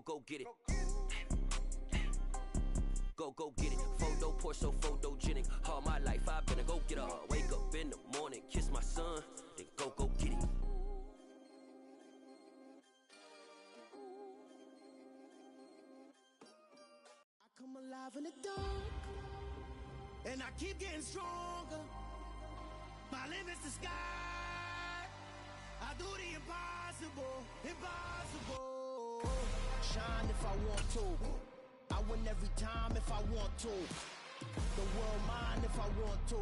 go get it. Go get it. Photo poor, so photogenic. All my life I've been a go-getter. Wake up in the morning, kiss my son, then go get it. I come alive in the dark, and I keep getting stronger. My limit's the sky. I do the impossible, impossible. Shine if I want to. I win every time if I want to. The world mine if I want to.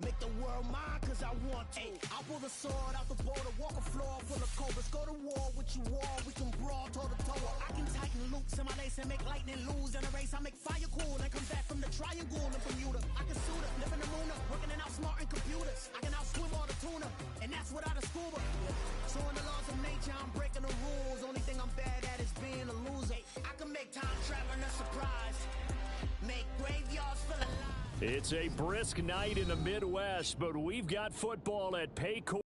Make the world mine cause I want to. I pull the sword out the border, walk a floor full of cobras. Go to war with you all, we can brawl toe to toe. I can tighten loops in my lace and make lightning lose in a race. I make fire cool and come back from the triangle in Bermuda. I can suit up, live in the moon up, working and outsmarting computers. I can outswim all the tuna, and that's without a scuba. So in the laws of nature, I'm breaking the rules. Only thing I'm bad at is being a loser. I can make time traveling a surprise. Make graveyards full of lies. It's a brisk night in the Midwest, but we've got football at Paycor,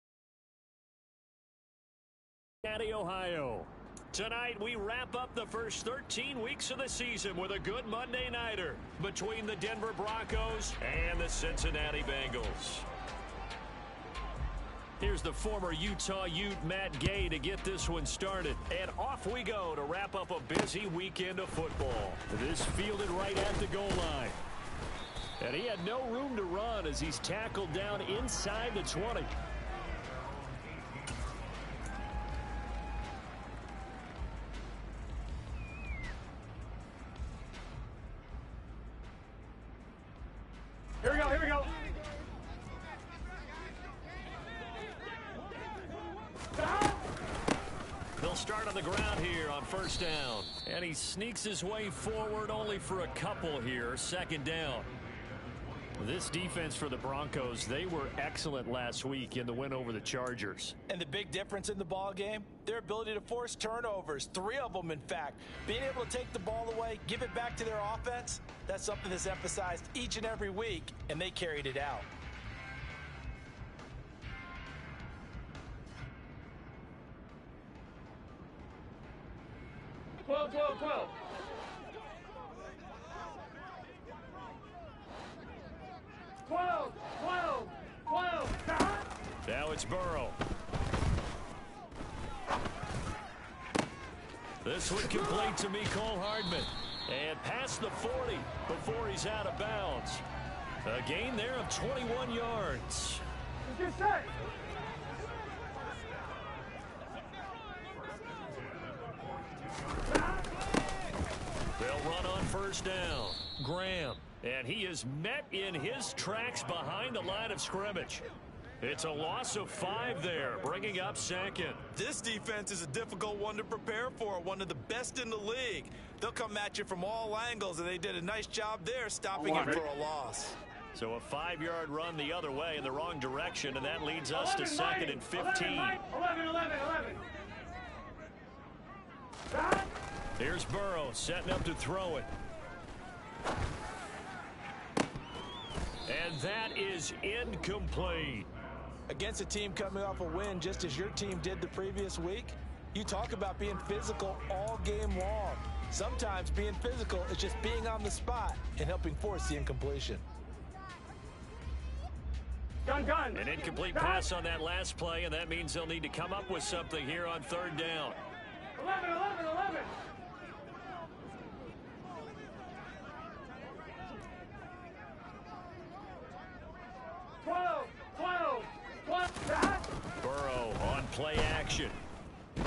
Ohio. Tonight, we wrap up the first 13 weeks of the season with a good Monday nighter between the Denver Broncos and the Cincinnati Bengals. Here's the former Utah Ute Matt Gay to get this one started. And off we go to wrap up a busy weekend of football. This fielded right at the goal line. And he had no room to run as he's tackled down inside the 20. Here we go, here we go. They'll start on the ground here on first down. And he sneaks his way forward only for a couple here. Second down. This defense for the Broncos, they were excellent last week in the win over the Chargers. And the big difference in the ball game, their ability to force turnovers, 3 of them in fact. Being able to take the ball away, give it back to their offense, that's something that's emphasized each and every week, and they carried it out. Twelve. Now it's Burrow. This one complete to Mecole Hardman. And past the 40 before he's out of bounds. A gain there of 21 yards. Get set. They'll run on first down. Graham. And he is met in his tracks behind the line of scrimmage. It's a loss of 5 there, bringing up second. This defense is a difficult one to prepare for, one of the best in the league. They'll come at you from all angles, and they did a nice job there stopping it for a loss. So a 5-yard run the other way in the wrong direction, and that leads us to second and 15. 11. Here's Burrow setting up to throw it. And that is incomplete. Against a team coming off a win just as your team did the previous week, you talk about being physical all game long. Sometimes being physical is just being on the spot and helping force the incompletion. Gun. An incomplete pass on that last play, and that means they'll need to come up with something here on third down. 11. 12. Burrow on play action. A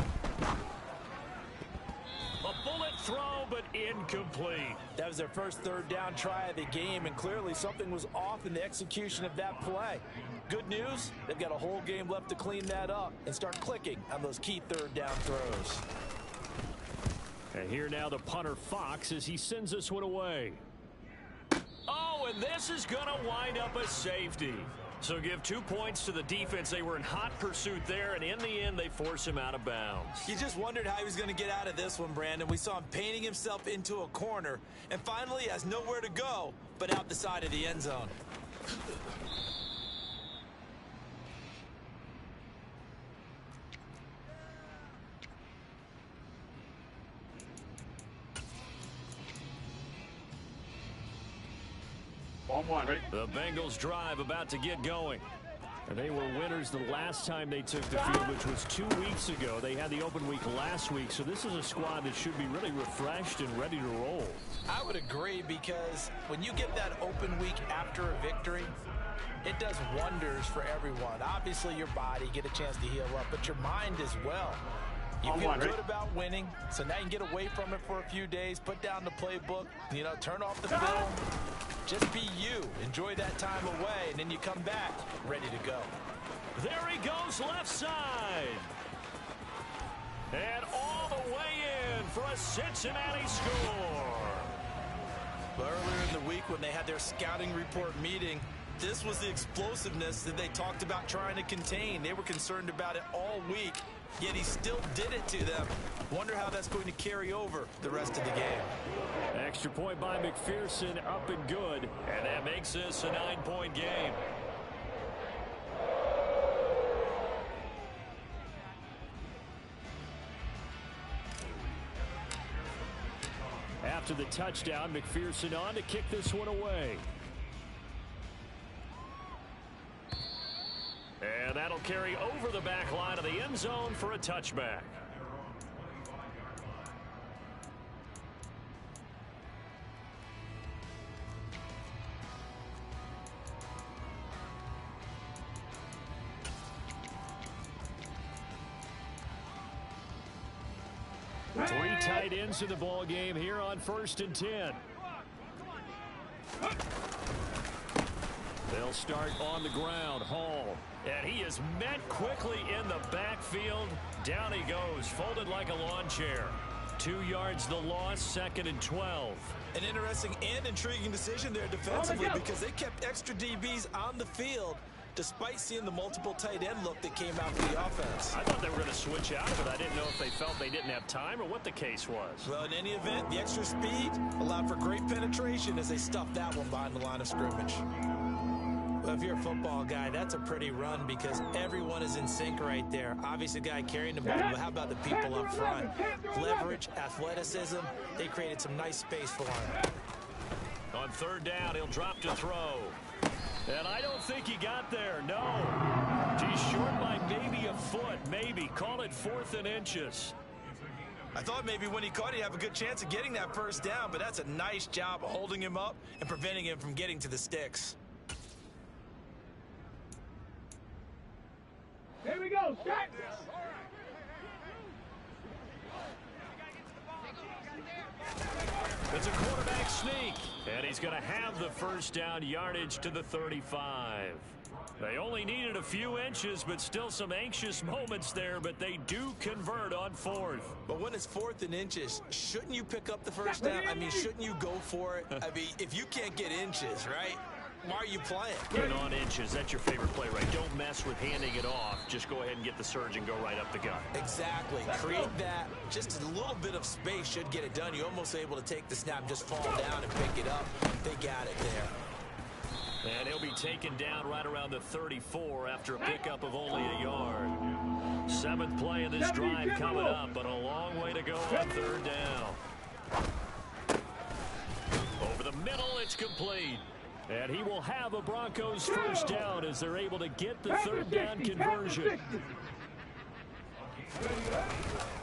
bullet throw, but incomplete. That was their first third down try of the game, and clearly something was off in the execution of that play. Good news, they've got a whole game left to clean that up and start clicking on those key third down throws. And here now the punter Fox as he sends this one away. Oh, and this is going to wind up a safety. So give 2 points to the defense. They were in hot pursuit there, and in the end, they force him out of bounds. You just wondered how he was going to get out of this one, Brandon. We saw him painting himself into a corner, and finally he has nowhere to go but out the side of the end zone. 1-1, ready? The Bengals drive about to get going. And they were winners the last time they took the field, which was 2 weeks ago. They had the open week last week, so this is a squad that should be really refreshed and ready to roll. I would agree, because when you get that open week after a victory, it does wonders for everyone. Obviously, your body, get a chance to heal up, but your mind as well. You feel good about winning, so now you can get away from it for a few days, put down the playbook, turn off the film. Just be you. Enjoy that time away, and then you come back ready to go. There he goes left side. And all the way in for a Cincinnati score. Earlier in the week when they had their scouting report meeting, this was the explosiveness that they talked about trying to contain. They were concerned about it all week, yet he still did it to them. Wonder how that's going to carry over the rest of the game. Extra point by McPherson, up and good, and that makes this a 9-point game. After the touchdown, McPherson on to kick this one away. And that'll carry over the back line of the end zone for a touchback. Three tight ends in the ball game here on 1st and 10. They'll start on the ground. Hall. And he is met quickly in the backfield. Down he goes, folded like a lawn chair. 2 yards the loss, 2nd and 12. An interesting and intriguing decision there defensively, because they kept extra DBs on the field despite seeing the multiple tight end look that came out for the offense. I thought they were going to switch out of it. I didn't know if they felt they didn't have time or what the case was. Well, in any event, the extra speed allowed for great penetration as they stuffed that one behind the line of scrimmage. Well, if you're a football guy, that's a pretty run, because everyone is in sync right there. Obviously, the guy carrying the ball, but how about the people up front? Leverage, athleticism, they created some nice space for him. On 3rd down, he'll drop to throw. And I don't think he got there, no. He's short by maybe a foot, maybe. Call it 4th and inches. I thought maybe when he caught it, he'd have a good chance of getting that first down, but that's a nice job of holding him up and preventing him from getting to the sticks. Here we go, set! It's a quarterback sneak, and he's going to have the first down, yardage to the 35. They only needed a few inches, but still some anxious moments there, but they do convert on 4th. But when it's 4th and inches, shouldn't you pick up the first down? I mean, shouldn't you go for it? I mean, if you can't get inches, right? Why are you playing? Get on inches. That's your favorite play, right? Don't mess with handing it off. Just go ahead and get the surge and go right up the gut. Exactly. Create that. Just a little bit of space should get it done. You're almost able to take the snap, just fall down and pick it up. They got it there. And he'll be taken down right around the 34 after a pickup of only a yard. 7th play of this drive coming up, but a long way to go on 3rd down. Over the middle, it's complete. And he will have a Broncos first down as they're able to get the 3rd down conversion.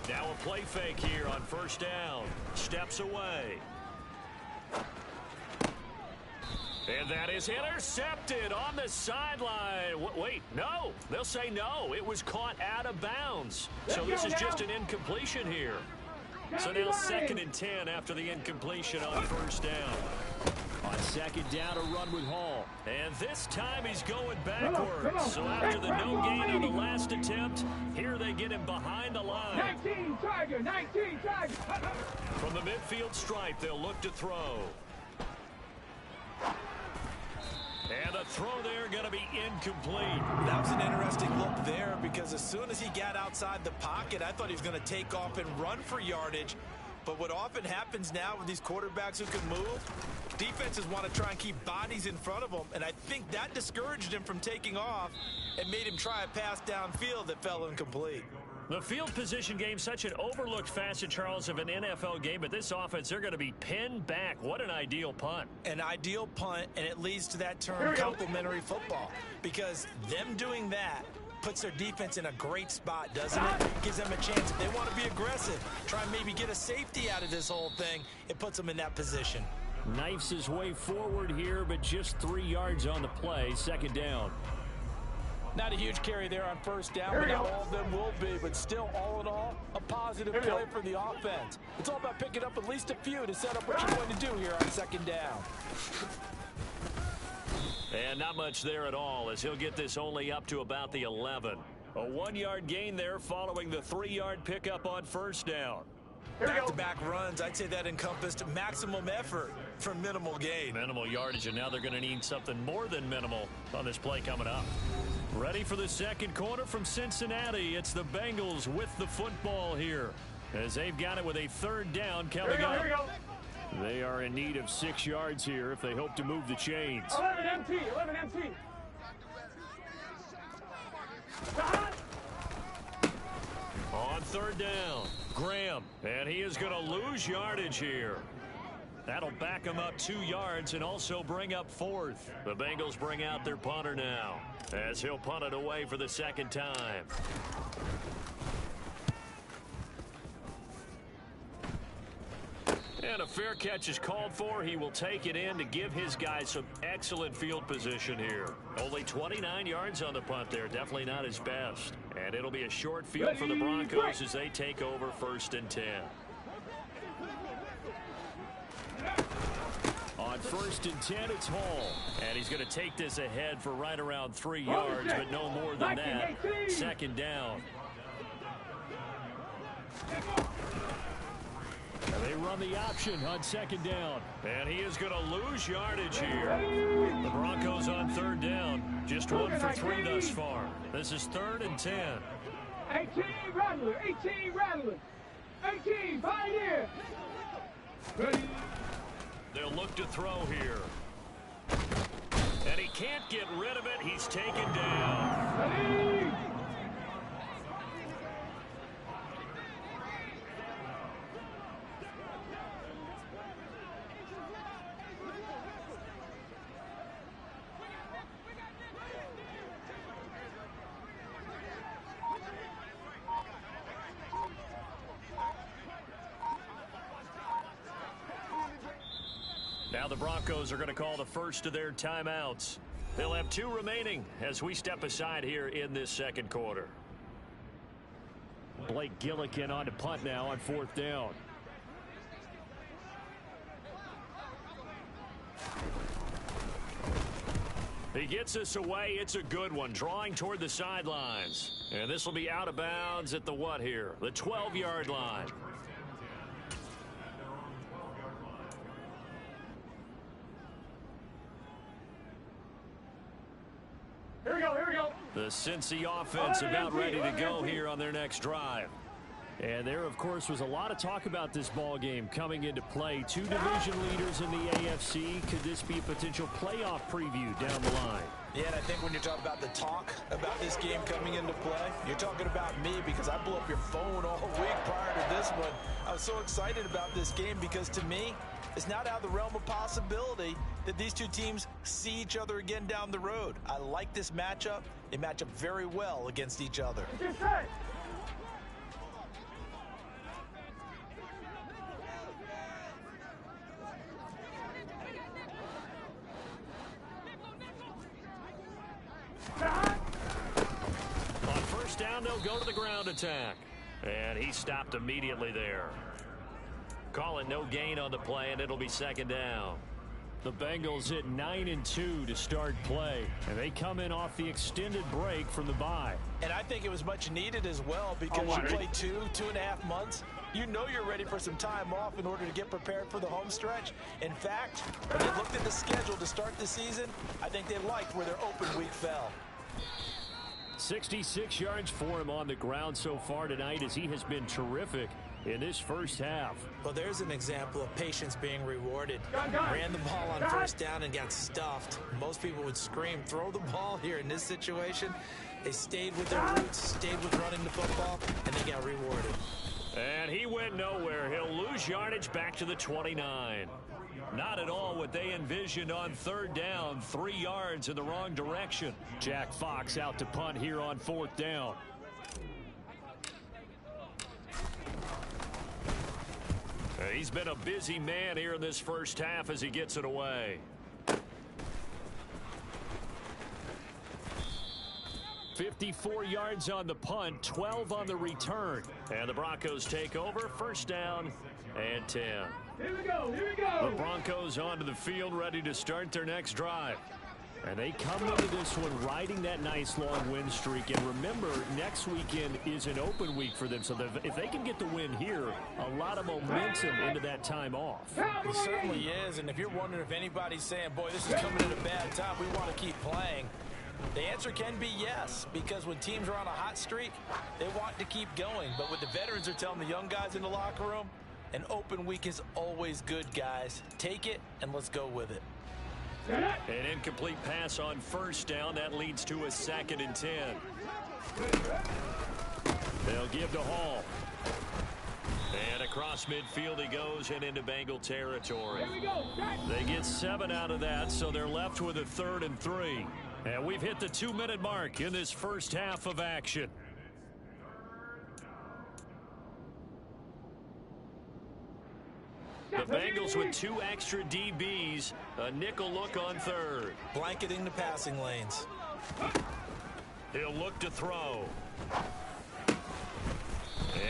Now a play fake here on 1st down. Steps away. And that is intercepted on the sideline. Wait, no. They'll say no. It was caught out of bounds. So this is just an incompletion here. So now 2nd and 10 after the incompletion on 1st down. On 2nd down, a run with Hall. And this time he's going backwards. So after the no gain on the last attempt, here they get him behind the line. 19 Tiger, 19 Tiger. From the midfield stripe, they'll look to throw. And the throw there going to be incomplete. That was an interesting look there, because as soon as he got outside the pocket, I thought he was going to take off and run for yardage. But what often happens now with these quarterbacks who can move, defenses want to try and keep bodies in front of them, and I think that discouraged him from taking off and made him try a pass downfield that fell incomplete. The field position game, such an overlooked facet, Charles, of an NFL game, but this offense, they're going to be pinned back. What an ideal punt. An ideal punt, and it leads to that term complementary football, because them doing that puts their defense in a great spot, doesn't it? Gives them a chance. If they want to be aggressive, try and maybe get a safety out of this whole thing, it puts them in that position. Knifes his way forward here, but just 3 yards on the play. Second down. Not a huge carry there on first down, but not all of them will be. But still, all in all, a positive play for the offense. It's all about picking up at least a few to set up what you're going to do here on second down. And not much there at all, as he'll get this only up to about the 11. A 1-yard gain there following the 3-yard pickup on first down. Back-to-back runs, I'd say that encompassed maximum effort for minimal gain. Minimal yardage, and now they're going to need something more than minimal on this play coming up. Ready for the second quarter from Cincinnati. It's the Bengals with the football here, as they've got it with a third down coming up. They are in need of 6 yards here if they hope to move the chains. 11 MT, 11 MT. On third down, Graham, and he is going to lose yardage here. That'll back him up 2 yards and also bring up fourth. The Bengals bring out their punter now, as he'll punt it away for the second time. And a fair catch is called for. He will take it in to give his guys some excellent field position here. Only 29 yards on the punt there. Definitely not his best. And it'll be a short field for the Broncos as they take over 1st and 10. On 1st and 10, it's Hall. And he's going to take this ahead for right around 3 yards, but no more than that. Second down. And they run the option on second down. And he is going to lose yardage here. The Broncos on third down. Just 1 for 3 thus far. This is 3rd and 10. 18 Rattler, 18 Rattler, 18 Pioneer. Ready. They'll look to throw here. And he can't get rid of it. He's taken down. Ready. Now the Broncos are going to call the first of their timeouts. They'll have 2 remaining as we step aside here in this second quarter. Blake Gillikin on to punt now on 4th down. He gets us away. It's a good one, drawing toward the sidelines. And this will be out of bounds at the what here? The 12-yard line. Here we go. The Cincy offense about ready to go here on their next drive. And there, of course, was a lot of talk about this ball game coming into play. 2 division leaders in the AFC. Could this be a potential playoff preview down the line? Yeah, and I think when you're talking about the talk about this game coming into play, you're talking about me, because I blew up your phone all week prior to this one. I was so excited about this game because, to me, it's not out of the realm of possibility that these 2 teams see each other again down the road. I like this matchup. They match up very well against each other. On first down, they'll go to the ground attack. And he stopped immediately there. Calling no gain on the play, and it'll be second down. The Bengals hit 9-2 to start play, and they come in off the extended break from the bye. And I think it was much needed as well, because you play 2.5 months. You know you're ready for some time off in order to get prepared for the home stretch. In fact, when they looked at the schedule to start the season, I think they liked where their open week fell. 66 yards for him on the ground so far tonight, as he has been terrific in this first half. Well, there's an example of patience being rewarded. Ran the ball on first down and got stuffed. Most people would scream, throw the ball here. In this situation, they stayed with their roots, stayed with running the football, and they got rewarded. And he went nowhere. He'll lose yardage back to the 29. Not at all what they envisioned on third down. 3 yards in the wrong direction. Jack Fox out to punt here on fourth down. He's been a busy man here in this first half as he gets it away. 54 yards on the punt, 12 on the return. And the Broncos take over, first down and 10. Here we go, here we go. The Broncos onto the field, ready to start their next drive. And they come into this one riding that nice long win streak. And remember, next weekend is an open week for them. So if they can get the win here, a lot of momentum into that time off. It certainly is. And if you're wondering if anybody's saying, boy, this is coming at a bad time, we want to keep playing, the answer can be yes, because when teams are on a hot streak, they want to keep going. But what the veterans are telling the young guys in the locker room, an open week is always good, guys. Take it, and let's go with it. An incomplete pass on first down. That leads to a 2nd and 10. They'll give to Hall. And across midfield he goes and into Bengal territory. They get 7 out of that, so they're left with a 3rd and 3. And we've hit the 2-minute mark in this first half of action. The Bengals with 2 extra DBs, a nickel look on third. Blanketing the passing lanes. He'll look to throw.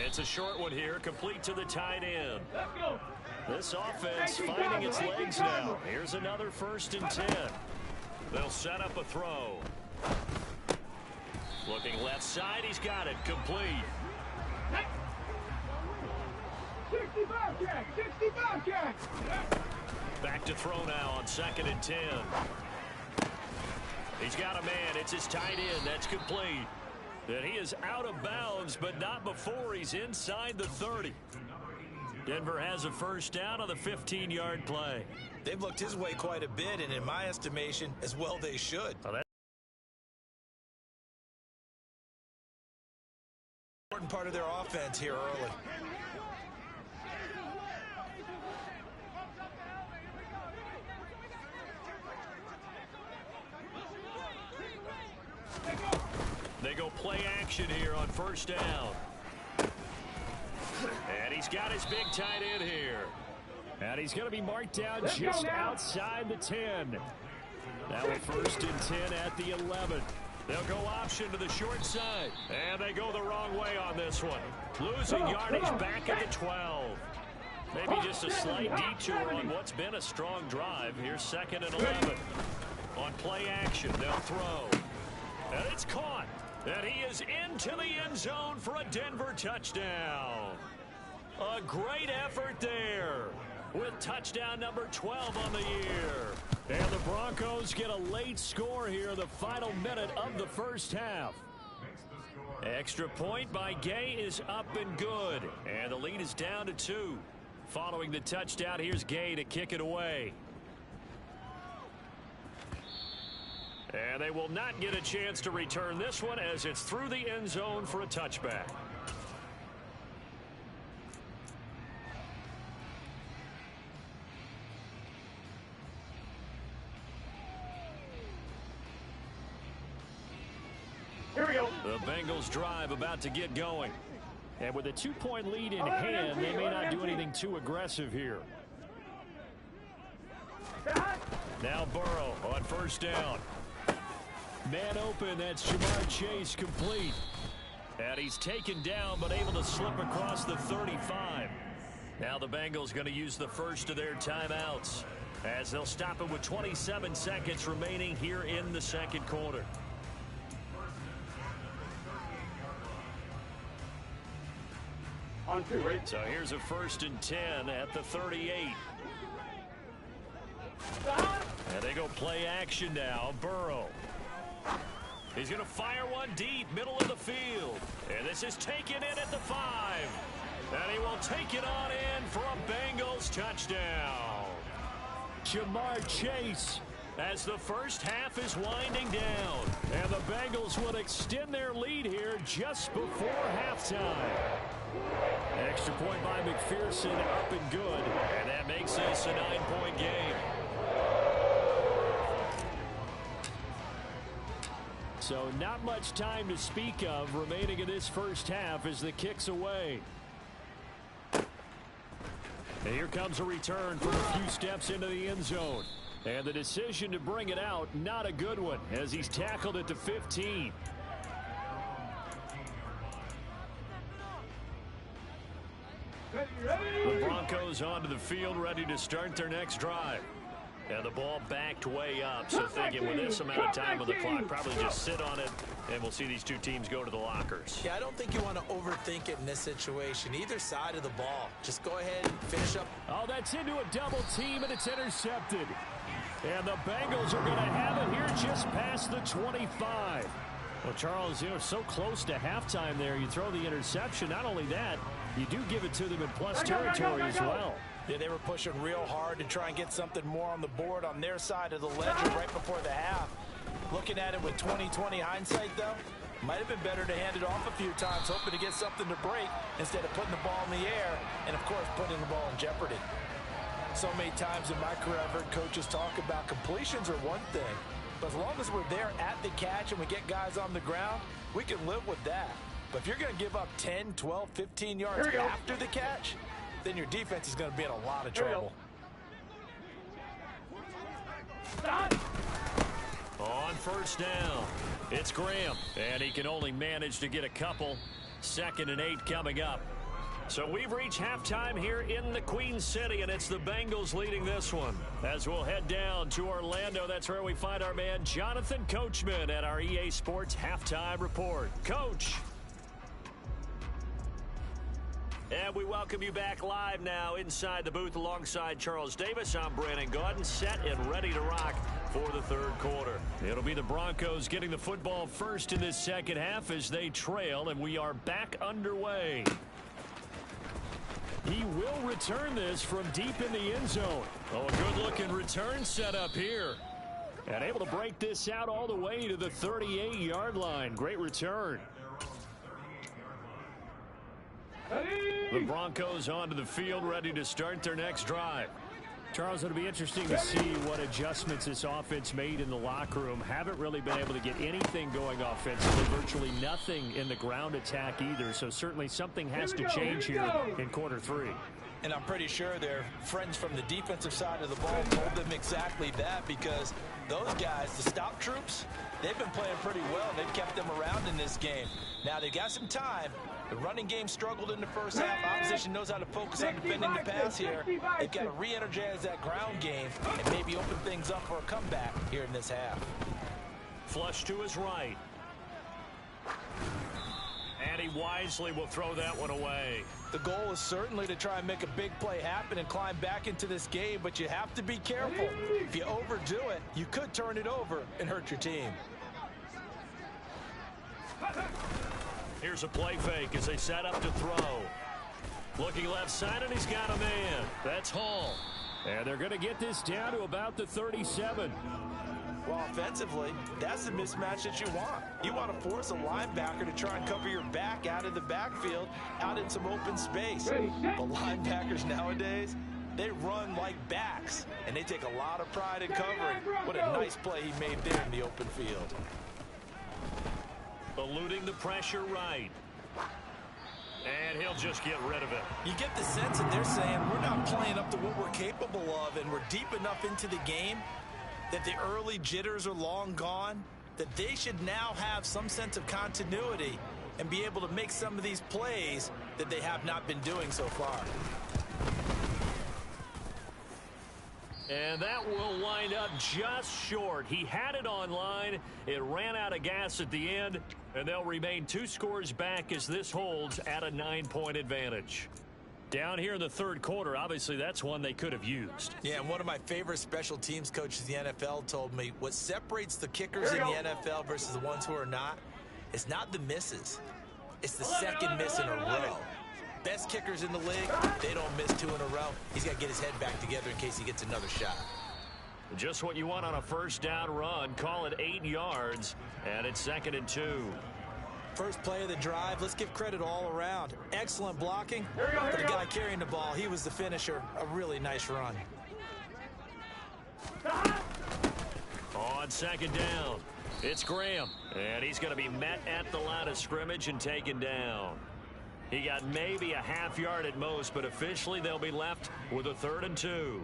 It's a short one here, complete to the tight end. This offense finding its legs now. Here's another 1st and 10. They'll set up a throw. Looking left side, he's got it, complete. 65 catch, 65 catch. Back to throw now on 2nd and 10. He's got a man. It's his tight end. That's complete. And he is out of bounds, but not before he's inside the 30. Denver has a first down on the 15-yard play. They've looked his way quite a bit, and in my estimation, as well they should. Important part of their offense here early. They go play action here on first down. And he's got his big tight end here. And he's going to be marked down just outside the 10. Now a 1st and 10 at the 11. They'll go option to the short side. And they go the wrong way on this one. Losing yardage back at the 12. Maybe just a slight detour on what's been a strong drive. Here's 2nd and 11. On play action, they'll throw. And it's caught. And he is into the end zone for a Denver touchdown. A great effort there with touchdown number 12 on the year. And the Broncos get a late score here, the final minute of the first half. Extra point by Gay is up and good. And the lead is down to 2. Following the touchdown, here's Gay to kick it away. And they will not get a chance to return this one as it's through the end zone for a touchback. Here we go. The Bengals drive about to get going. And with a 2-point lead in hand, they may not do anything too aggressive here. Now Burrow on first down. Man open, that's Jamar Chase, complete. And he's taken down but able to slip across the 35. Now the Bengals going to use the first of their timeouts as they'll stop it with 27 seconds remaining here in the second quarter. On 2, right? So here's a 1st and 10 at the 38. And they go play action now. Burrow. He's going to fire one deep, middle of the field. And this is taken in at the 5. And he will take it on in for a Bengals touchdown. Jamar Chase, as the first half is winding down. And the Bengals will extend their lead here just before halftime. Extra point by McPherson, up and good. And that makes this a 9-point game. So not much time to speak of remaining in this first half as the kick's away. And here comes a return from a few steps into the end zone. And the decision to bring it out, not a good one, as he's tackled at the 15. The Broncos onto the field, ready to start their next drive. And the ball backed way up, so thinking with this amount of time on the clock, probably just sit on it, and we'll see these two teams go to the lockers. Yeah, I don't think you want to overthink it in this situation. Either side of the ball. Just go ahead and finish up. Oh, that's into a double team, and it's intercepted. And the Bengals are going to have it here just past the 25. Well, Charles, you know, so close to halftime there. You throw the interception. Not only that, you do give it to them in plus territory as well. Yeah, they were pushing real hard to try and get something more on the board on their side of the ledger right before the half. Looking at it with 20/20 hindsight, though, might have been better to hand it off a few times, hoping to get something to break instead of putting the ball in the air and, of course, putting the ball in jeopardy. So many times in my career, I've heard coaches talk about completions are one thing, but as long as we're there at the catch and we get guys on the ground, we can live with that. But if you're going to give up 10, 12, 15 yards after the catch, then your defense is going to be in a lot of trouble. On first down, it's Graham, and he can only manage to get a couple. 2nd and 8 coming up. So we've reached halftime here in the Queen City, and it's the Bengals leading this one. As we'll head down to Orlando, that's where we find our man Jonathan Coachman at our EA Sports Halftime Report. Coach. And we welcome you back live now inside the booth alongside Charles Davis. I'm Brandon Gaudin, set and ready to rock for the third quarter. It'll be the Broncos getting the football first in this second half as they trail, and we are back underway. He will return this from deep in the end zone. Oh, a good-looking return set up here. And able to break this out all the way to the 38-yard line. Great return. The Broncos onto the field, ready to start their next drive. Charles, it'll be interesting to see what adjustments this offense made in the locker room. Haven't really been able to get anything going offensively, virtually nothing in the ground attack either. So certainly something has to change here in quarter 3. And I'm pretty sure their friends from the defensive side of the ball told them exactly that, because those guys, the stop troops, they've been playing pretty well. They've kept them around in this game. Now they got some time. The running game struggled in the first half. Opposition knows how to focus on defending the pass here. They've got to re-energize that ground game and maybe open things up for a comeback here in this half. Flush to his right. And he wisely will throw that one away. The goal is certainly to try and make a big play happen and climb back into this game, but you have to be careful. If you overdo it, you could turn it over and hurt your team. Here's a play fake as they set up to throw. Looking left side, and he's got a man. That's Hall. And they're going to get this down to about the 37. Well, offensively, that's the mismatch that you want. You want to force a linebacker to try and cover your back out of the backfield, out in some open space. But linebackers nowadays, they run like backs, and they take a lot of pride in covering. What a nice play he made there in the open field. Eluding the pressure right. And he'll just get rid of it. You get the sense that they're saying we're not playing up to what we're capable of, and we're deep enough into the game that the early jitters are long gone, that they should now have some sense of continuity and be able to make some of these plays that they have not been doing so far. And that will wind up just short. He had it on line. It ran out of gas at the end, and they'll remain 2 scores back as this holds at a 9-point advantage. Down here in the third quarter, obviously that's one they could have used. Yeah, and one of my favorite special teams coaches in the NFL told me what separates the kickers in the NFL versus the ones who are not, it's not the misses. It's the second miss in a row. Best kickers in the league, they don't miss 2 in a row. He's got to get his head back together in case he gets another shot. Just what you want on a first down run. Call it 8 yards, and it's 2nd and 2. First play of the drive, let's give credit all around. Excellent blocking. For the guy carrying the ball, he was the finisher. A really nice run. On 2nd down, it's Graham, and he's going to be met at the line of scrimmage and taken down. He got maybe a half yard at most, but officially they'll be left with a 3rd and 2.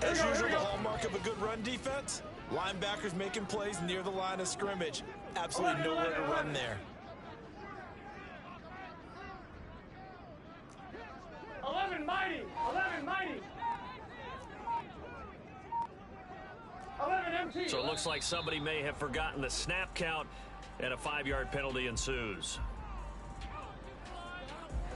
As usual, the hallmark of a good run defense, linebackers making plays near the line of scrimmage. Absolutely nowhere to run there. 11 mighty. 11 mighty. 11 MT. So it looks like somebody may have forgotten the snap count, and a 5-yard penalty ensues.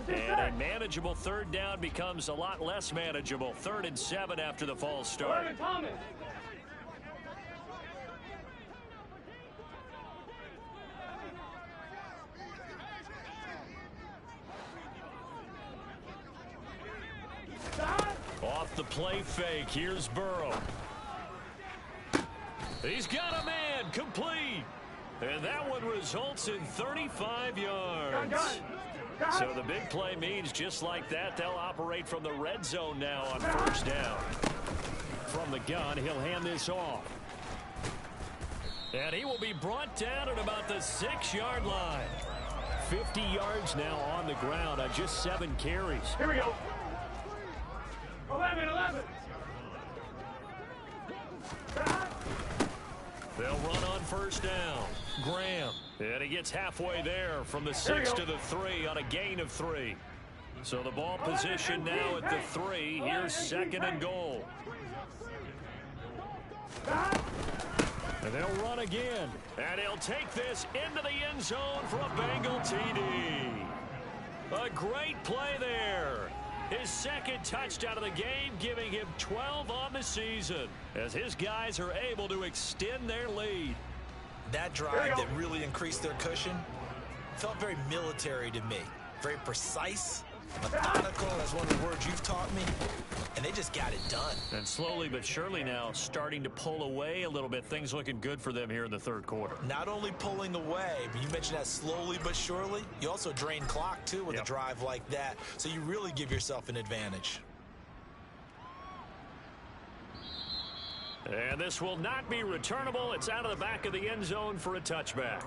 And a manageable 3rd down becomes a lot less manageable. 3rd and 7 after the false start. Thomas. Off the play fake, here's Burrow. He's got a man, complete. And that one results in 35 yards. So the big play means just like that, they'll operate from the red zone now on 1st down. From the gun, he'll hand this off. And he will be brought down at about the 6-yard line. 50 yards now on the ground on just 7 carries. Here we go. 11. They'll run on 1st down. Graham. And he gets halfway there from the 6 to the 3 on a gain of 3. So the ball position now at the 3. Here's 2nd and goal. And they'll run again. And he'll take this into the end zone for a Bengal TD. A great play there. His 2nd touchdown of the game, giving him 12 on the season, as his guys are able to extend their lead. That drive that really increased their cushion felt very military to me. Very precise, methodical, that's one of the words you've taught me, and they just got it done. And slowly but surely now starting to pull away a little bit. Things looking good for them here in the 3rd quarter. Not only pulling away, but you mentioned that slowly but surely. You also drain clock, too, with a drive like that. So you really give yourself an advantage. And this will not be returnable. It's out of the back of the end zone for a touchback.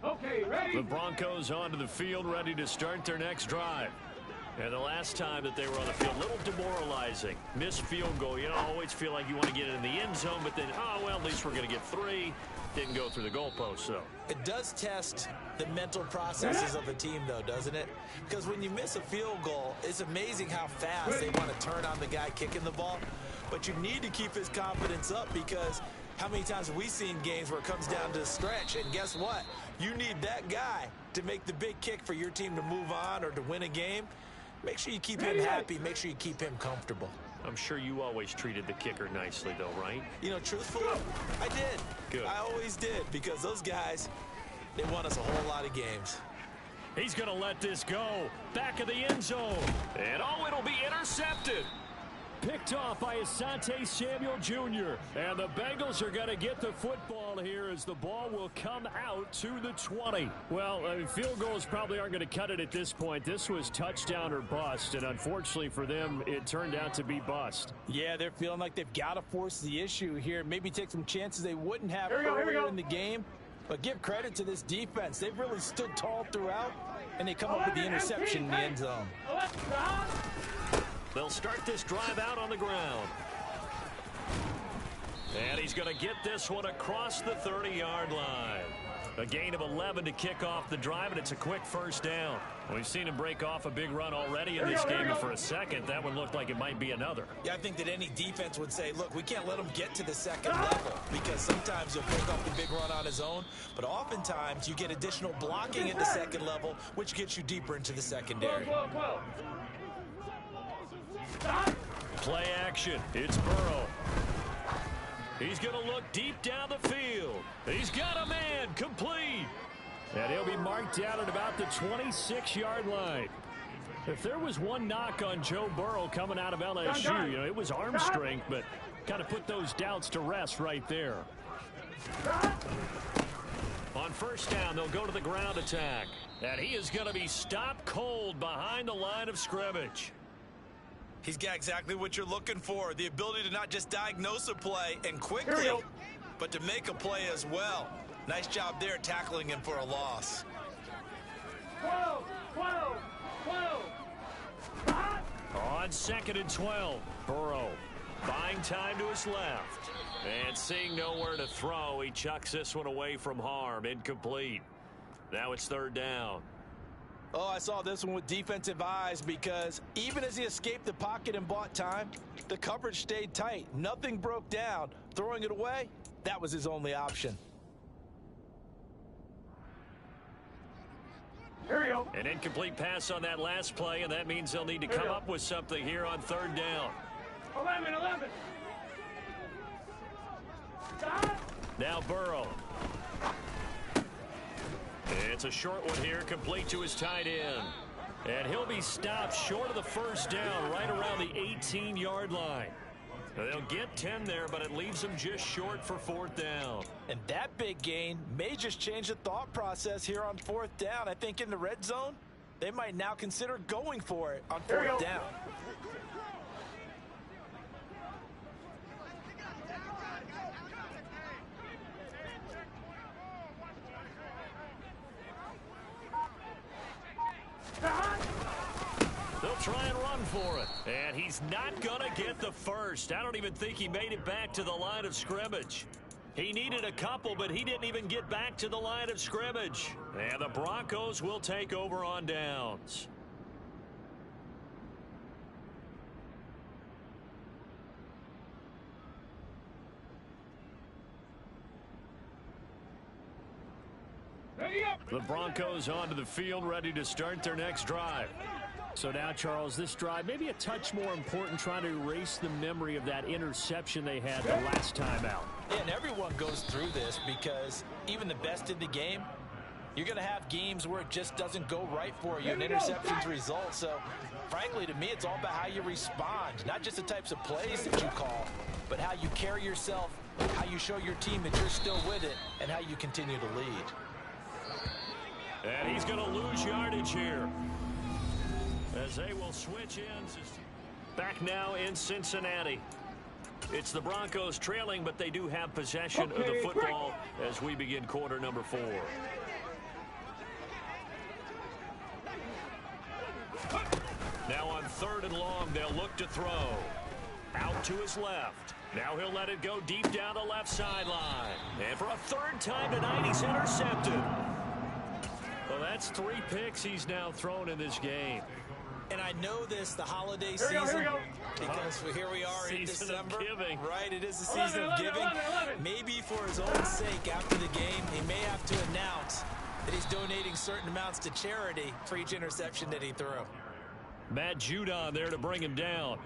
Okay, ready? The Broncos onto the field, ready to start their next drive. And the last time that they were on the field, a little demoralizing. Missed field goal. You know, always feel like you want to get it in the end zone, but then, oh, well, at least we're going to get 3. Didn't go through the goalpost, so. It does test the mental processes of a team, though, doesn't it? Because when you miss a field goal, it's amazing how fast they want to turn on the guy kicking the ball. But you need to keep his confidence up, because how many times have we seen games where it comes down to the stretch? And guess what? You need that guy to make the big kick for your team to move on or to win a game. Make sure you keep him happy. Make sure you keep him comfortable. I'm sure you always treated the kicker nicely, though, right? You know, truthfully, I did. Good. I always did, because those guys, they won us a whole lot of games. He's going to let this go. Back of the end zone. And, oh, it'll be intercepted. Picked off by Asante Samuel Jr. And the Bengals are going to get the football here as the ball will come out to the 20. Well, I mean, field goals probably aren't going to cut it at this point. This was touchdown or bust, and unfortunately for them, it turned out to be bust. Yeah, they're feeling like they've got to force the issue here. Maybe take some chances they wouldn't have earlier in the game. But give credit to this defense. They've really stood tall throughout, and they come up with the interception in the end zone. They'll start this drive out on the ground. And he's going to get this one across the 30-yard line. A gain of 11 to kick off the drive, and it's a quick first down. We've seen him break off a big run already in this game, and for a second, that one looked like it might be another. Yeah, I think that any defense would say, look, we can't let him get to the second level, because sometimes he'll break off the big run on his own, but oftentimes you get additional blocking at the second level, which gets you deeper into the secondary. Play action. It's Burrow. He's going to look deep down the field. He's got a man, complete. And he'll be marked down at about the 26-yard line. If there was one knock on Joe Burrow coming out of LSU, you know, it was arm strength, but kind of put those doubts to rest right there. On first down, they'll go to the ground attack. And he is going to be stopped cold behind the line of scrimmage. He's got exactly what you're looking for, the ability to not just diagnose a play and quickly, but to make a play as well. Nice job there tackling him for a loss. 12. On 2nd and 12, Burrow buying time to his left. And seeing nowhere to throw, he chucks this one away from harm. Incomplete. Now it's 3rd down. Oh, I saw this one with defensive eyes because even as he escaped the pocket and bought time, the coverage stayed tight. Nothing broke down. Throwing it away, that was his only option. Here we go. An incomplete pass on that last play, and that means they'll need to come up with something here on 3rd down. 11. Now Burrow. It's a short one here, complete to his tight end. And he'll be stopped short of the 1st down, right around the 18-yard line. Now they'll get 10 there, but it leaves them just short for 4th down. And that big gain may just change the thought process here on 4th down. I think in the red zone, they might now consider going for it on 4th down. They'll try and run for it. And he's not going to get the first. I don't even think he made it back to the line of scrimmage. He needed a couple, but he didn't even get back to the line of scrimmage. And the Broncos will take over on downs. The Broncos onto the field, ready to start their next drive. So now, Charles, this drive maybe a touch more important, trying to erase the memory of that interception they had the last time out. Yeah, and everyone goes through this because even the best in the game, you're going to have games where it just doesn't go right for you and interceptions result. So, frankly, to me, it's all about how you respond, not just the types of plays that you call, but how you carry yourself, how you show your team that you're still with it, and how you continue to lead. And he's going to lose yardage here, as they will switch ends. Back now in Cincinnati. It's the Broncos trailing, but they do have possession of the football as we begin quarter number 4. Now on 3rd and long, they'll look to throw. Out to his left. Now he'll let it go deep down the left sideline. And for a 3rd time tonight, he's intercepted. Well, that's 3 picks he's now thrown in this game. And I know this, the holiday season, because here we are in December. Right, it is the season of giving. Maybe for his own sake, after the game, he may have to announce that he's donating certain amounts to charity for each interception that he threw. Matt Judon there to bring him down.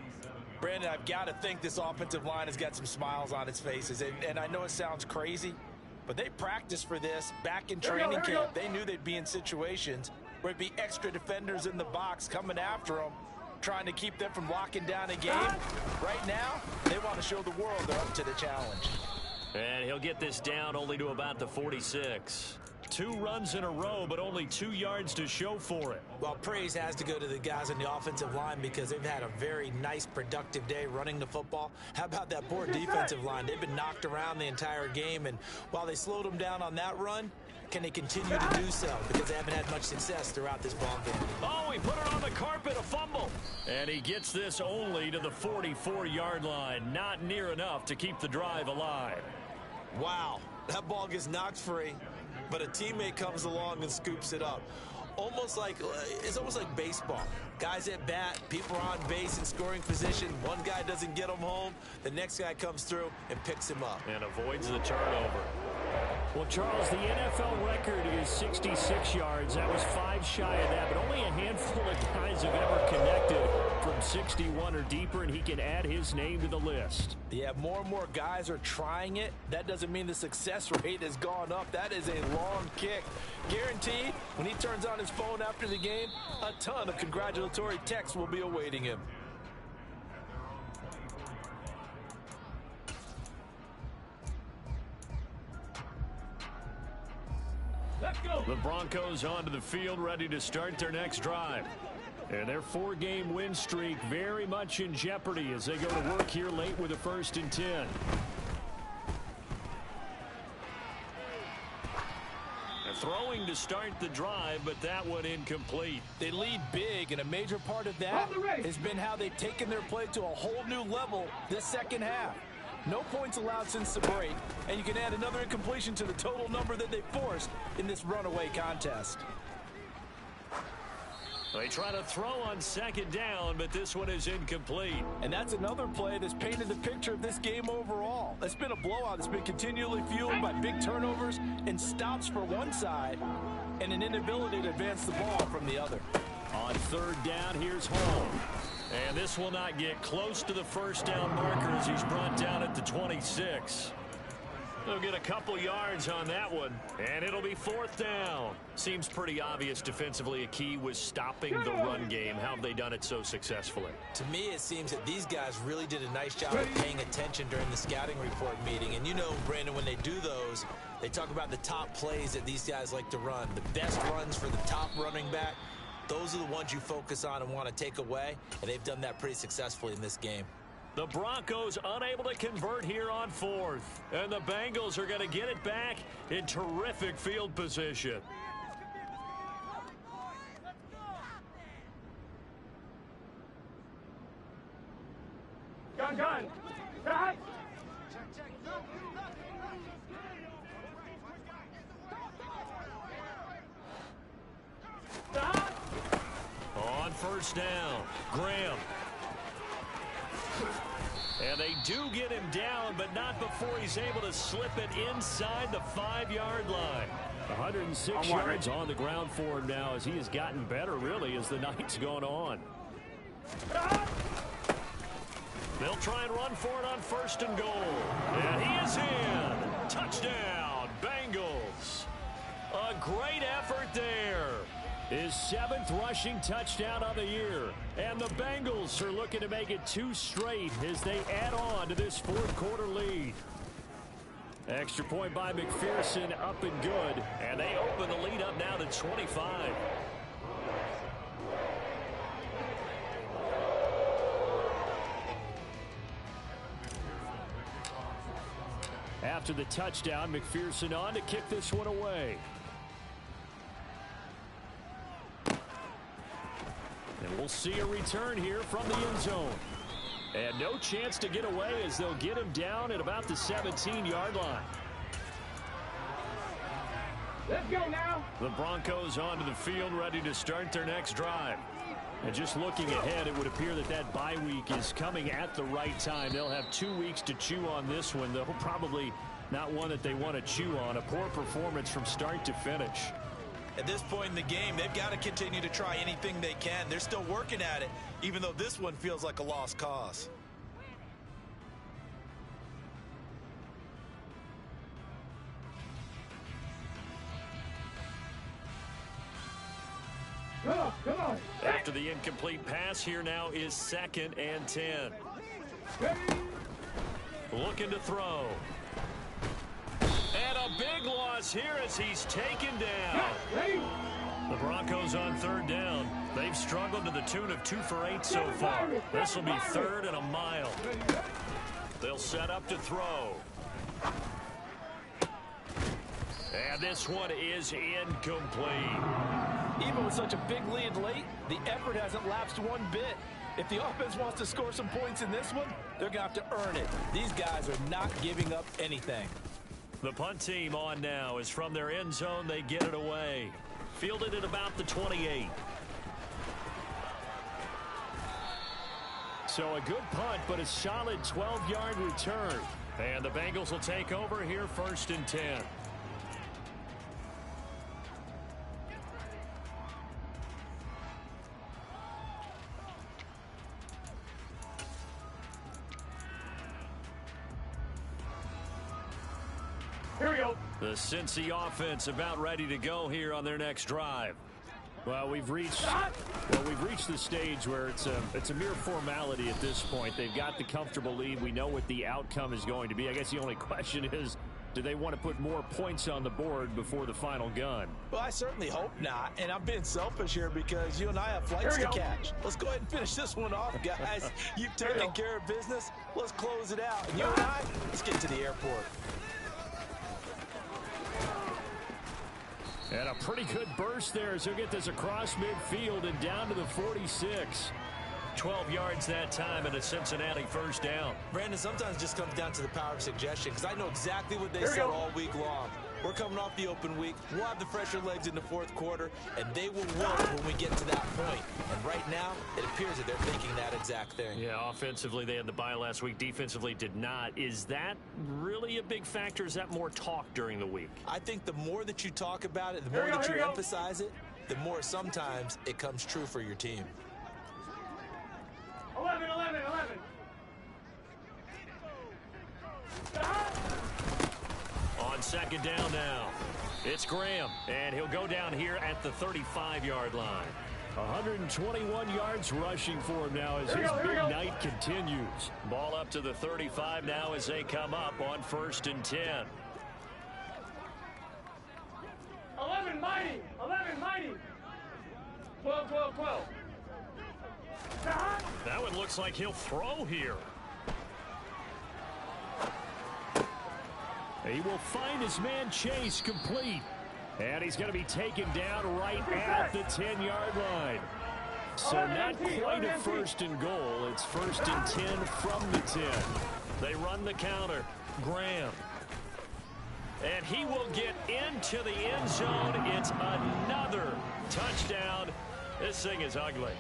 Brandon, I've got to think this offensive line has got some smiles on its faces. And I know it sounds crazy, but they practiced for this back in training camp. They knew they'd be in situations where it'd be extra defenders in the box coming after them, trying to keep them from locking down a game. Right now, they want to show the world they're up to the challenge. And he'll get this down only to about the 46. 2 runs in a row, but only 2 yards to show for it. Well, praise has to go to the guys on the offensive line because they've had a very nice, productive day running the football. How about that poor defensive line? They've been knocked around the entire game, and while they slowed them down on that run, can they continue to do so? Because they haven't had much success throughout this ball game. Oh, he put it on the carpet, a fumble. And he gets this only to the 44-yard line. Not near enough to keep the drive alive. Wow, that ball gets knocked free, but a teammate comes along and scoops it up. It's almost like baseball. Guys at bat, people are on base in scoring position. One guy doesn't get him home. The next guy comes through and picks him up. And avoids the turnover. Well, Charles, the NFL record is 66 yards. That was 5 shy of that, but only a handful of guys have ever connected from 61 or deeper, and he can add his name to the list. Yeah, more and more guys are trying it. That doesn't mean the success rate has gone up. That is a long kick. Guaranteed, when he turns on his phone after the game, a ton of congratulatory texts will be awaiting him. Let's go. The Broncos onto the field, ready to start their next drive. And their 4-game win streak very much in jeopardy as they go to work here late with a 1st and 10. Throwing to start the drive, but that one incomplete. They lead big, and a major part of that has been how they've taken their play to a whole new level this second half. No points allowed since the break, and you can add another incompletion to the total number that they forced in this runaway contest. They try to throw on 2nd down, but this one is incomplete. And that's another play that's painted the picture of this game overall. It's been a blowout that's been continually fueled by big turnovers and stops for one side and an inability to advance the ball from the other. On 3rd down, here's Hall. And this will not get close to the 1st down marker as he's brought down at the 26. They'll get a couple yards on that one, and it'll be 4th down. Seems pretty obvious defensively a key was stopping the run game. How have they done it so successfully? To me, it seems that these guys really did a nice job of paying attention during the scouting report meeting. And you know, Brandon, when they do those, they talk about the top plays that these guys like to run. The best runs for the top running back, those are the ones you focus on and want to take away, and they've done that pretty successfully in this game. The Broncos unable to convert here on 4th. And the Bengals are going to get it back in terrific field position. Gun. Right. On 1st down, Graham. And they do get him down, but not before he's able to slip it inside the 5-yard line. 106 yards on the ground for him now as he has gotten better, really, as the night's gone on. They'll try and run for it on 1st and goal. And he is in. Touchdown, Bengals. A great effort there. His 7th rushing touchdown on the year. And the Bengals are looking to make it 2 straight as they add on to this 4th quarter lead. Extra point by McPherson, up and good. And they open the lead up now to 25. After the touchdown, McPherson on to kick this one away. And we'll see a return here from the end zone. And no chance to get away as they'll get him down at about the 17-yard line. Let's go now. The Broncos onto the field, ready to start their next drive. And just looking ahead, it would appear that that bye week is coming at the right time. They'll have 2 weeks to chew on this one, though probably not one that they want to chew on. A poor performance from start to finish. At this point in the game, they've got to continue to try anything they can. They're still working at it, even though this one feels like a lost cause. Come on. After the incomplete pass, here now is 2nd and 10. Looking to throw. And a big loss here as he's taken down. The Broncos on 3rd down. They've struggled to the tune of 2 for 8 so far. This will be 3rd and a mile. They'll set up to throw. And this one is incomplete. Even with such a big lead late, the effort hasn't lapsed one bit. If the offense wants to score some points in this one, they're going to have to earn it. These guys are not giving up anything. The punt team on now is from their end zone. They get it away. Fielded at about the 28. So a good punt, but a solid 12-yard return. And the Bengals will take over here 1st and 10. Here we go. The Cincy offense about ready to go here on their next drive. Well, we've reached the stage where it's a mere formality at this point. They've got the comfortable lead. We know what the outcome is going to be. I guess the only question is, do they want to put more points on the board before the final gun? Well, I certainly hope not. And I'm being selfish here because you and I have flights to catch. Let's go ahead and finish this one off, guys. You've taken care of business. Let's close it out. And you and I, let's get to the airport. And a pretty good burst there as he'll get this across midfield and down to the 46. 12 yards that time and a Cincinnati first down. Brandon, sometimes it just comes down to the power of suggestion because I know exactly what they said all week long. We're coming off the open week. We'll have the fresher legs in the fourth quarter, and they will work when we get to that point. And right now, it appears that they're thinking that exact thing. Yeah, offensively, they had the bye last week. Defensively, did not. Is that really a big factor? Is that more talk during the week? I think the more that you talk about it, the more that you emphasize it, the more sometimes it comes true for your team. 11. On second down now, it's Graham, and he'll go down here at the 35-yard line. 121 yards rushing for him now as his big night continues. Ball up to the 35 now as they come up on 1st and 10. 11 mighty. 12. That one looks like he'll throw here. He will find his man Chase complete. And he's going to be taken down right at the 10-yard line. So not quite a 1st and goal. It's 1st and 10 from the 10. They run the counter. Graham. And he will get into the end zone. It's another touchdown. This thing is ugly.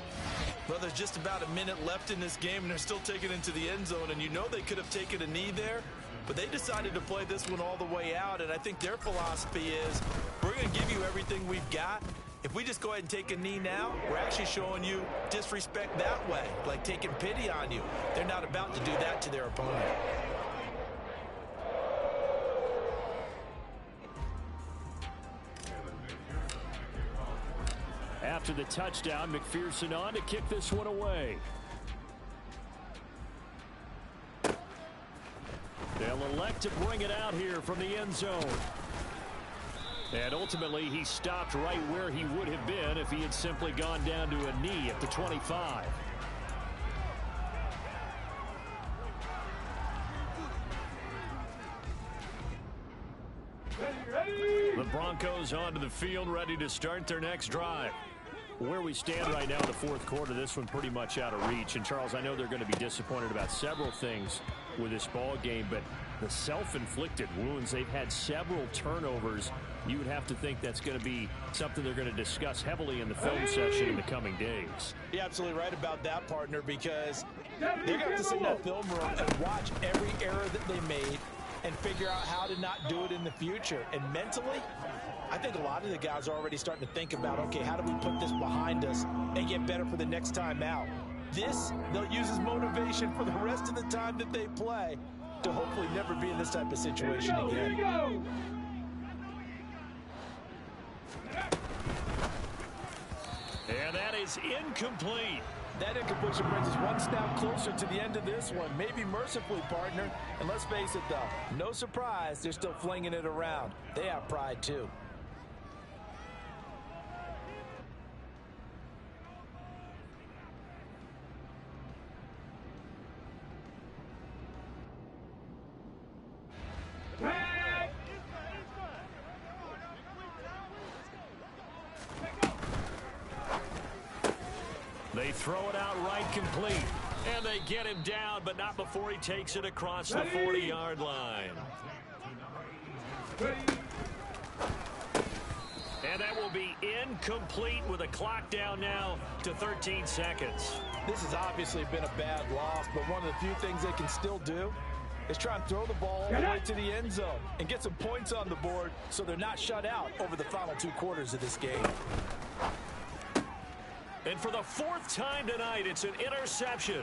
Well, there's just about a minute left in this game, and they're still taking into the end zone. And you know they could have taken a knee there, but they decided to play this one all the way out. And I think their philosophy is, we're going to give you everything we've got. If we just go ahead and take a knee now, we're actually showing you disrespect that way, like taking pity on you. They're not about to do that to their opponent. After the touchdown, McPherson on to kick this one away. They'll elect to bring it out here from the end zone. And ultimately, he stopped right where he would have been if he had simply gone down to a knee at the 25. The Broncos onto the field, ready to start their next drive. Where we stand right now in the fourth quarter, this one pretty much out of reach. And, Charles, I know they're going to be disappointed about several things with this ball game, but the self-inflicted wounds, they've had several turnovers. You would have to think that's going to be something they're going to discuss heavily in the film session in the coming days. You're absolutely right about that, partner, because they're going to have to sit in that film room and watch every error that they made and figure out how to not do it in the future. And mentally, I think a lot of the guys are already starting to think about, okay, how do we put this behind us and get better for the next time out? This, they'll use as motivation for the rest of the time that they play to hopefully never be in this type of situation again. And that is incomplete. That incompletion brings us one snap closer to the end of this one. Maybe mercifully, partner. And let's face it, though, no surprise, they're still flinging it around. They have pride, too. They throw it out right complete. And they get him down, but not before he takes it across the 40-yard line. And that will be incomplete with a clock down now to 13 seconds. This has obviously been a bad loss, but one of the few things they can still do is try and throw the ball all the way to the end zone and get some points on the board so they're not shut out over the final 2 quarters of this game. And for the 4th time tonight, it's an interception.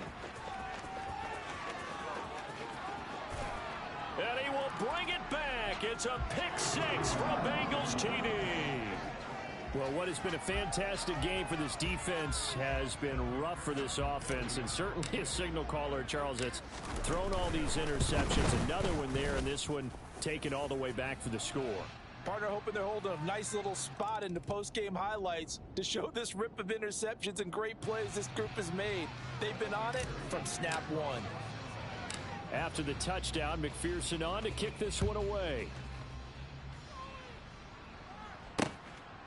And he will bring it back back. It's a pick six for a Bengals TD. Well, what has been a fantastic game for this defense has been rough for this offense, and certainly a signal caller, Charles, that's thrown all these interceptions. Another one there, and this one taken all the way back for the score. Partner hoping they're holding a nice little spot in the post-game highlights to show this rip of interceptions and great plays this group has made. They've been on it from snap one. After the touchdown, McPherson on to kick this one away.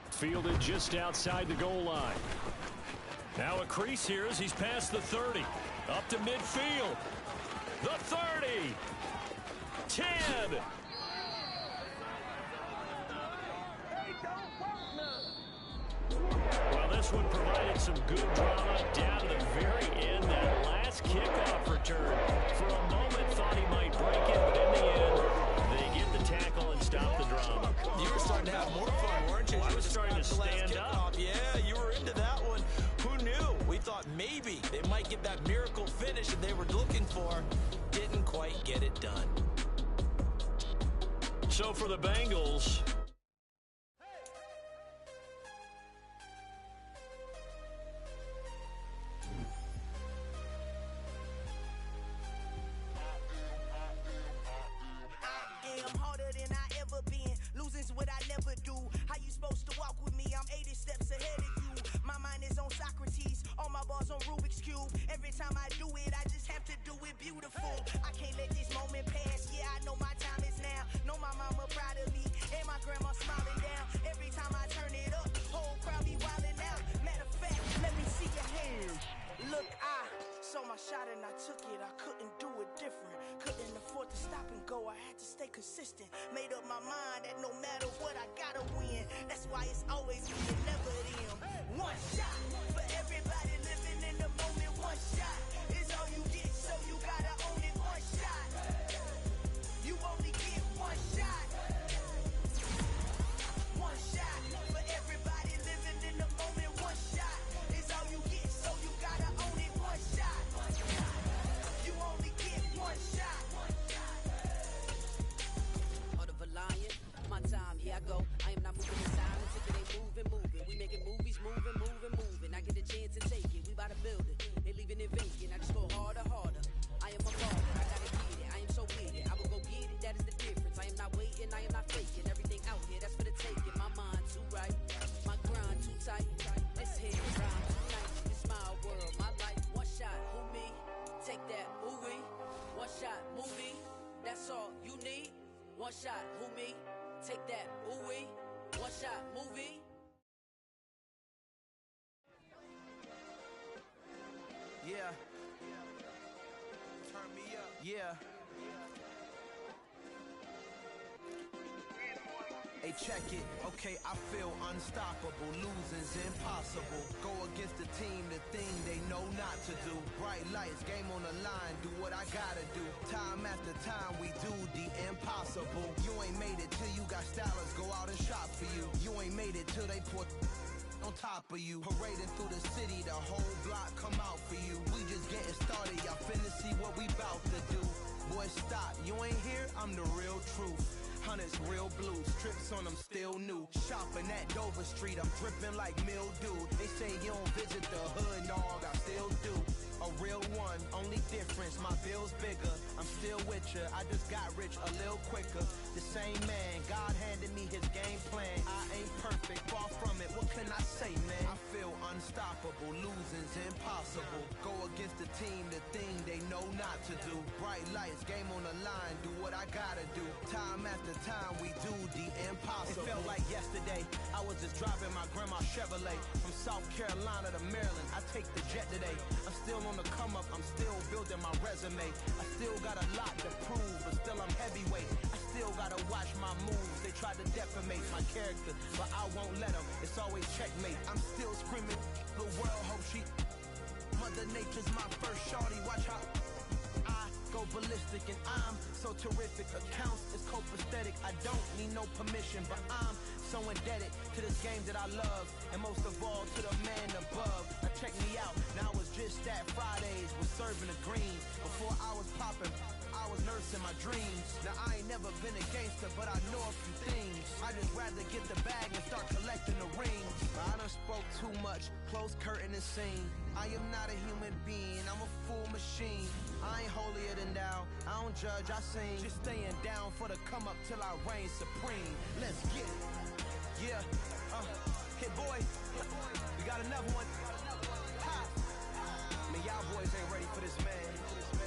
Fielded just outside the goal line. Now a crease here as he's past the 30. Up to midfield. The 30. 10. Well, this one provided some good drama down to the very end. That last kickoff return. For a moment, thought he might break it, but in the end, they get the tackle and stop the drama. You were starting to have more fun, weren't you? Well, I was starting to stand up. Yeah, you were into that one. Who knew? We thought maybe they might get that miracle finish that they were looking for. Didn't quite get it done. So for the Bengals, what I never do. How you supposed to walk with me? I'm 80 steps ahead of you. My mind is on Socrates, all my bars on Rubik's Cube. Every time I do it, I just have to do it beautiful. I can't let this moment pass. Yeah, I know my time is now. Know my mama proud of me, and my grandma smiling down. Every time I turn it up, whole crowd be wilding out. Matter of fact, let me see your hands. Look, I saw my shot and I took it. I couldn't do it different. Couldn't afford to stop and go. I had to stay consistent. Made up my mind that no matter what, I gotta win. That's why it's always me and never them. One shot for everybody living in the moment. One shot is all you get, so you gotta own it. One shot. You only get one shot. One shot for everybody living in the moment. One shot is all you get, so you gotta own it. One shot. You only get one shot. Heart of a lion, my time, here I go. I am not moving in silence, if it ain't moving. We making movies, moving. I get a chance to take it, we bout to build it. They leaving it vacant, I just go harder. I am a baller, I gotta get it, I am so with it. I will go get it, that is the difference. I am not waiting, I am not faking. Everything out here, that's for the taking. My mind too right, my grind too tight. This here rhyme tonight, it's my world, my life. One shot, who me? Take that, ooh-wee. One shot, movie, that's all you need. One shot, who me? Take that, ooh-wee. One shot, movie. Yeah. Turn me up. Yeah. Hey, check it. Okay, I feel unstoppable. Losing's impossible. Go against the team, the thing they know not to do. Bright lights, game on the line. Do what I gotta do. Time after time, we do the impossible. You ain't made it till you got stylists go out and shop for you. You ain't made it till they put on top of you. Parading through the city, the whole block come out for you. We just getting started. Y'all finna see what we bout to do. Boy, stop. You ain't here? I'm the real truth. Hunters, real blues, strips on them still new. Shopping at Dover Street, I'm dripping like mildew. They say you don't visit the hood, dog, I still do. A real one, only difference, my bill's bigger. I'm still with ya, I just got rich a little quicker. The same man, God handed me his game plan. I ain't perfect, far from it, what can I say, man? I feel unstoppable, losing's impossible. Go against the team, the thing they know not to do. Bright lights, game on the line, do what I gotta do. Time after time, we do the impossible. It felt like yesterday, I was just driving my grandma's Chevrolet. From South Carolina to Maryland, I take the jet today. I'm still on the come up, I'm still building my resume. I still got a lot to prove, but still I'm heavyweight. I still gotta watch my moves. They try to defamate my character, but I won't let them. It's always checkmate. I'm still screaming, the world hope she. Mother Nature's my first shorty. Watch how I go ballistic, and I'm so terrific. Accounts is copacetic. I don't need no permission, but I'm so indebted to this game that I love, and most of all to the man above. Now check me out. Now it's just that Fridays was serving the green. Before I was popping, I I was nursing my dreams. Now I ain't never been a gangster, but I know a few things. I just rather get the bag and start collecting the rings. I done spoke too much, close curtain and scene. I am not a human being, I'm a full machine. I ain't holier than thou, I don't judge, I sing. Just staying down for the come up till I reign supreme. Let's get it. Yeah, hit boy, we got another one. Ha. Man, y'all boys ain't ready for this, man.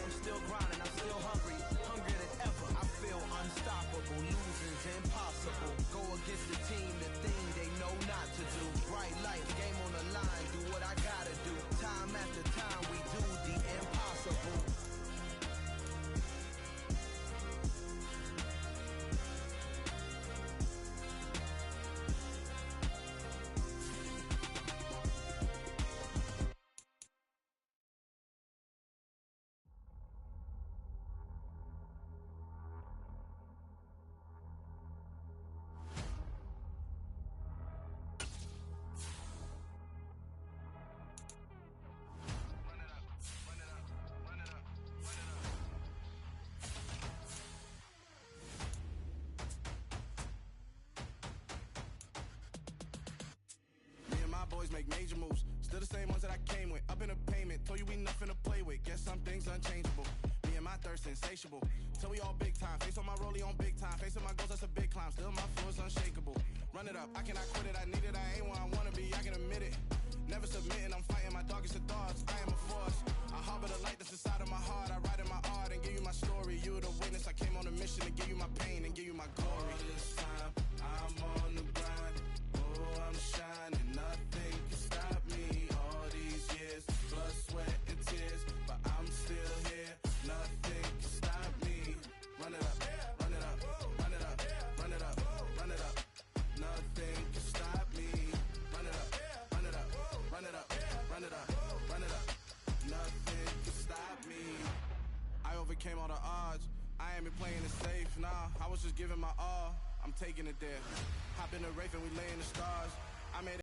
I'm still grinding, I'm still hungry, hungrier than ever. I feel unstoppable, losing's impossible. Go against the team, the thing they know not to do. Bright light, game on the line, do what I gotta do. Time after time, we do the impossible. Boys make major moves, still the same ones that I came with. Up in a payment, told you we nothing to play with. Guess some things unchangeable. Me and my thirst insatiable. Till we all big time. Face on my rollie on big time. Facing my goals, that's a big climb. Still my flow is unshakable. Run it up, I cannot quit it. I need it, I ain't where I wanna be. I can admit it. Never submitting, I'm fighting my darkest of thoughts. I am a force. I harbor the light that's inside of my heart. I write in my art and give you my story. You the witness. I came on a mission to give you my pain and give you my glory. All this time, I'm on the grind. Oh, I'm shining. Nothing can stop me. All these years, blood, sweat, and tears, but I'm still here. Nothing can stop me. Run it up, run it up, run it up, run it up, run it up. Nothing can stop me. Run it up, run it up, run it up, run it up, run it up. Nothing can stop me. I overcame all the odds. I ain't been playing it safe, nah. I was just giving my all. I'm taking it there. Hop in the Wraith and we lay in the stars.